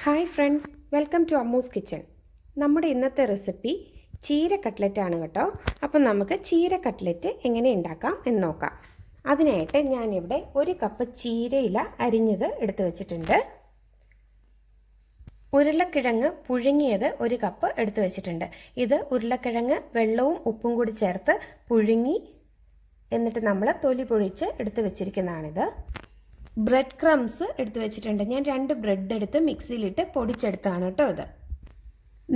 Hi friends, welcome to Ammu's kitchen. നമ്മുടെ ഇന്നത്തെ recipe ചീര കട്ട്ലറ്റാണ് കേട്ടോ. അപ്പം നമുക്ക് ചീര കട്ട്ലറ്റ് എങ്ങനെ ഉണ്ടാക്കാം എന്ന് നോക്കാം. അതിനായിട്ട് ഞാനിവിടെ 1 കപ്പ് ചീരയില അരിഞ്ഞത് എടുത്തു വെച്ചിട്ടുണ്ട്. ഉരുളക്കിഴങ്ങ് പുഴുങ്ങിയത് 1 കപ്പ് എടുത്തു വെച്ചിട്ടുണ്ട്. ഇത് ഉരുളക്കിഴങ്ങ് വെള്ളവും ഉപ്പും കൂടി ചേർത്ത് പുഴുങ്ങി എന്നിട്ട് നമ്മൾ തൊലി പൊളിച്ച് എടുത്തു വെച്ചിരിക്കുന്നതാണിത്. ബ്രെഡ് ക്രംസ് എടുത്തു വെച്ചിട്ടുണ്ട്. ഞാൻ 2 ബ്രെഡ് എടുത്ത് മിക്സിയിലിട്ട് പൊടിച്ചെടുത്താണ് കേട്ടോ ഇത്.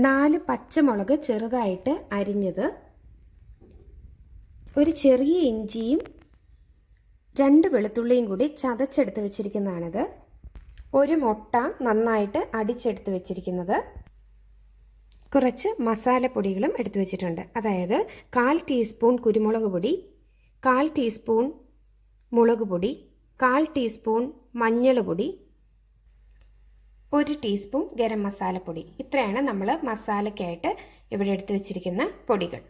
4 പച്ചമുളക് ചെറുതായിട്ട് അരിഞ്ഞത്, ഒരു ചെറിയ ഇഞ്ചിയും 2 വെളുത്തുള്ളിയും കൂടി ചതച്ചെടുത്ത് വെച്ചിരിക്കുന്നതാണിത്. ഒരു മുട്ട നന്നായിട്ട് അടിച്ചെടുത്ത് വെച്ചിരിക്കുന്നത്. കുറച്ച് മസാലപ്പൊടികളും എടുത്തു വെച്ചിട്ടുണ്ട്. അതായത് 1/4 ടീസ്പൂൺ കുരുമുളക് പൊടി, 1/4 ടീസ്പൂൺ മുളക് പൊടി, 1/4 ടീസ്പൂൺ മഞ്ഞൾപ്പൊടി, 1 ടീസ്പൂൺ ഗരം മസാലപ്പൊടി. ഇത്രയാണ് നമ്മൾ മസാലയ്ക്കായിട്ട് ഇവിടെ എടുത്തു വെച്ചിരിക്കുന്ന പൊടികൾ.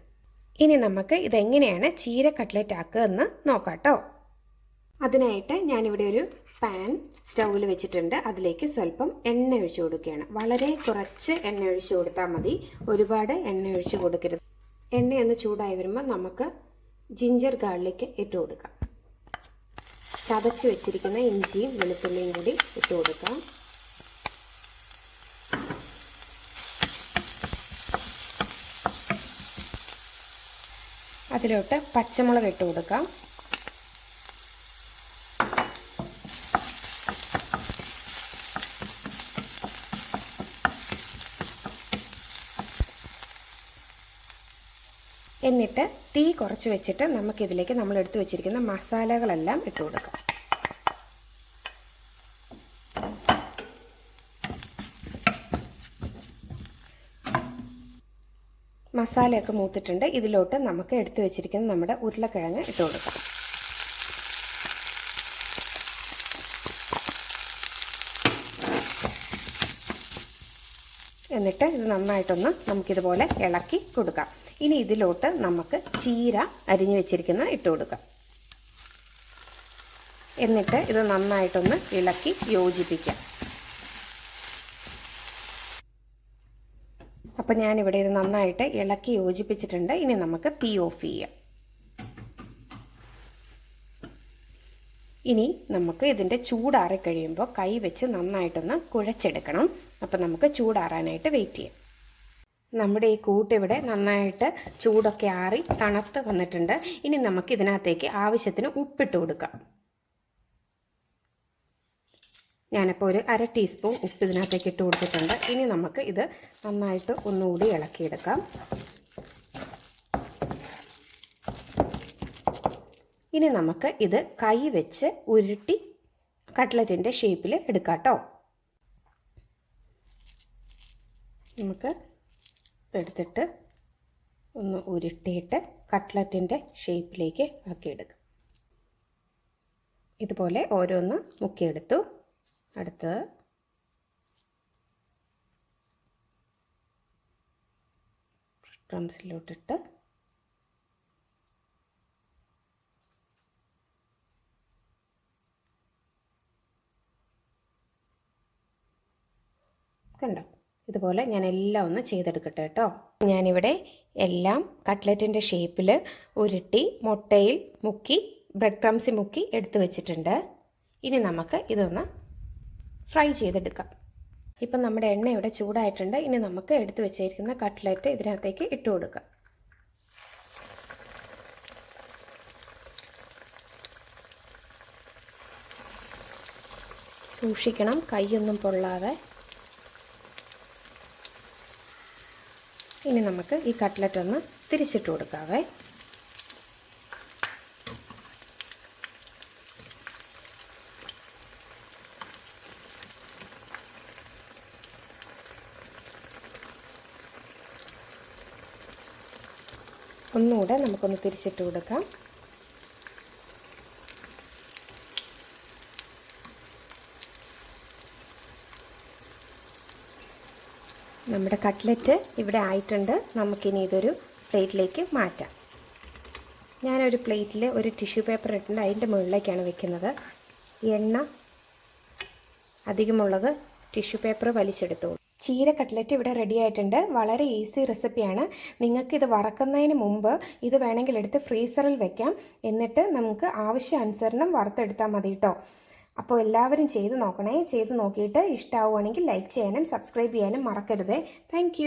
ഇനി നമുക്ക് ഇതെങ്ങനെയാണ് ചീര കട്ട്ലറ്റ് ആക്കുക എന്ന് നോക്കാം കേട്ടോ. അതിനായിട്ട് ഞാനിവിടെ ഒരു പാൻ സ്റ്റൗവിൽ വെച്ചിട്ടുണ്ട്. അതിലേക്ക് സ്വല്പം എണ്ണ ഒഴിച്ചു കൊടുക്കുകയാണ്. വളരെ കുറച്ച് എണ്ണ ഒഴിച്ചു കൊടുത്താൽ മതി, ഒരുപാട് എണ്ണ ഒഴിച്ചു കൊടുക്കരുത്. എണ്ണയൊന്ന് ചൂടായി വരുമ്പോൾ നമുക്ക് ജിഞ്ചർ ഗാർലിക് ഇട്ട് കൊടുക്കാം. ചതച്ച് വെച്ചിരിക്കുന്ന ഇഞ്ചിയും വെളുത്തുള്ളിയും കൂടി ഇട്ട് കൊടുക്കാം. അതിലോട്ട് പച്ചമുളക് ഇട്ട് കൊടുക്കാം. എന്നിട്ട് തീ കുറച്ച് വെച്ചിട്ട് നമുക്കിതിലേക്ക് നമ്മൾ എടുത്തു വെച്ചിരിക്കുന്ന മസാലകളെല്ലാം ഇട്ട് കൊടുക്കാം. മസാലയൊക്കെ മൂത്തിട്ടുണ്ട്. ഇതിലോട്ട് നമുക്ക് എടുത്തു വെച്ചിരിക്കുന്ന നമ്മുടെ ഉരുളക്കിഴങ്ങ് ഇട്ട് കൊടുക്കാം. എന്നിട്ട് ഇത് നന്നായിട്ടൊന്ന് നമുക്കിതുപോലെ ഇളക്കി കൊടുക്കാം. ഇനി ഇതിലോട്ട് നമുക്ക് ചീര അരിഞ്ഞു വെച്ചിരിക്കുന്ന ഇട്ട് കൊടുക്കാം. എന്നിട്ട് ഇത് നന്നായിട്ടൊന്ന് ഇളക്കി യോജിപ്പിക്കാം. അപ്പം ഞാനിവിടെ ഇത് നന്നായിട്ട് ഇളക്കി യോജിപ്പിച്ചിട്ടുണ്ട്. ഇനി നമുക്ക് തീ ഓഫ് ചെയ്യാം. ഇനി നമുക്ക് ഇതിൻ്റെ ചൂടാറി കഴിയുമ്പോൾ കൈ വെച്ച് നന്നായിട്ടൊന്ന് കുഴച്ചെടുക്കണം. അപ്പം നമുക്ക് ചൂടാറാനായിട്ട് വെയിറ്റ് ചെയ്യാം. നമ്മുടെ ഈ കൂട്ടിവിടെ നന്നായിട്ട് ചൂടൊക്കെ ആറി തണുത്ത് വന്നിട്ടുണ്ട്. ഇനി നമുക്ക് ഇതിനകത്തേക്ക് ആവശ്യത്തിന് ഉപ്പിട്ട് കൊടുക്കാം. ഞാനിപ്പോൾ ഒരു 1/2 ടീസ്പൂൺ ഉപ്പ് ഇതിനകത്തേക്ക് ഇട്ട് കൊടുത്തിട്ടുണ്ട്. ഇനി നമുക്ക് ഇത് നന്നായിട്ട് ഒന്നുകൂടി ഇളക്കിയെടുക്കാം. ഇനി നമുക്ക് ഇത് കൈ വെച്ച് ഉരുട്ടി കട്ട്ലറ്റിൻ്റെ ഷേപ്പിൽ എടുക്കാം കേട്ടോ. നമുക്ക് എടുത്തിട്ട് ഒന്ന് ഉരുട്ടിയിട്ട് കട്ട്ലറ്റിൻ്റെ ഷേപ്പിലേക്ക് ആക്കിയെടുക്കാം. ഇതുപോലെ ഓരോന്ന് മുക്കിയെടുത്തു. അടുത്തത് ക്രംസിലോട്ടിട്ട് കണ്ടോ, ഇതുപോലെ ഞാൻ എല്ലാം ഒന്ന് ചെയ്തെടുക്കട്ടെ കേട്ടോ. ഞാനിവിടെ എല്ലാം കട്ട്ലറ്റിൻ്റെ ഷേപ്പിൽ ഉരുട്ടി മുട്ടയിൽ മുക്കി ബ്രെഡ് ക്രംസിൽ മുക്കി എടുത്തു വെച്ചിട്ടുണ്ട്. ഇനി നമുക്ക് ഇതൊന്ന് ഫ്രൈ ചെയ്തെടുക്കാം. ഇപ്പം നമ്മുടെ എണ്ണ ഇവിടെ ചൂടായിട്ടുണ്ട്. ഇനി നമുക്ക് എടുത്തു വെച്ചിരിക്കുന്ന കട്ട്ലറ്റ് ഇതിനകത്തേക്ക് ഇട്ട് കൊടുക്കാം. സൂക്ഷിക്കണം കൈയൊന്നും പൊള്ളാതെ. ഇനി നമുക്ക് ഈ കട്ട്ലറ്റ് ഒന്ന് തിരിച്ചിട്ട് കൊടുക്കാവേ. ഒന്നുകൂടെ നമുക്കൊന്ന് തിരിച്ചിട്ട് കൊടുക്കാം. നമ്മുടെ കട്ട്ലറ്റ് ഇവിടെ ആയിട്ടുണ്ട്. നമുക്കിനി ഇതൊരു പ്ലേറ്റിലേക്ക് മാറ്റാം. ഞാനൊരു പ്ലേറ്റിൽ ഒരു ടിഷ്യൂ പേപ്പർ ഇട്ടുണ്ട്. അതിൻ്റെ മുകളിലേക്കാണ് വെക്കുന്നത്. എണ്ണ അധികമുള്ളത് ടിഷ്യൂ പേപ്പർ വലിച്ചെടുത്തോളൂ. ചീര കട്ട്ലറ്റ് ഇവിടെ റെഡി ആയിട്ടുണ്ട്. വളരെ ഈസി റെസിപ്പിയാണ്. നിങ്ങൾക്കിത് വറക്കുന്നതിന് മുമ്പ് ഇത് വേണമെങ്കിൽ എടുത്ത് ഫ്രീസറിൽ വെക്കാം. എന്നിട്ട് നമുക്ക് ആവശ്യാനുസരണം വറുത്തെടുത്താൽ മതി കേട്ടോ. അപ്പോൾ എല്ലാവരും ചെയ്ത് നോക്കണേ. ചെയ്ത് നോക്കിയിട്ട് ഇഷ്ടമാവുകയാണെങ്കിൽ ലൈക്ക് ചെയ്യാനും സബ്സ്ക്രൈബ് ചെയ്യാനും മറക്കരുതേ. താങ്ക്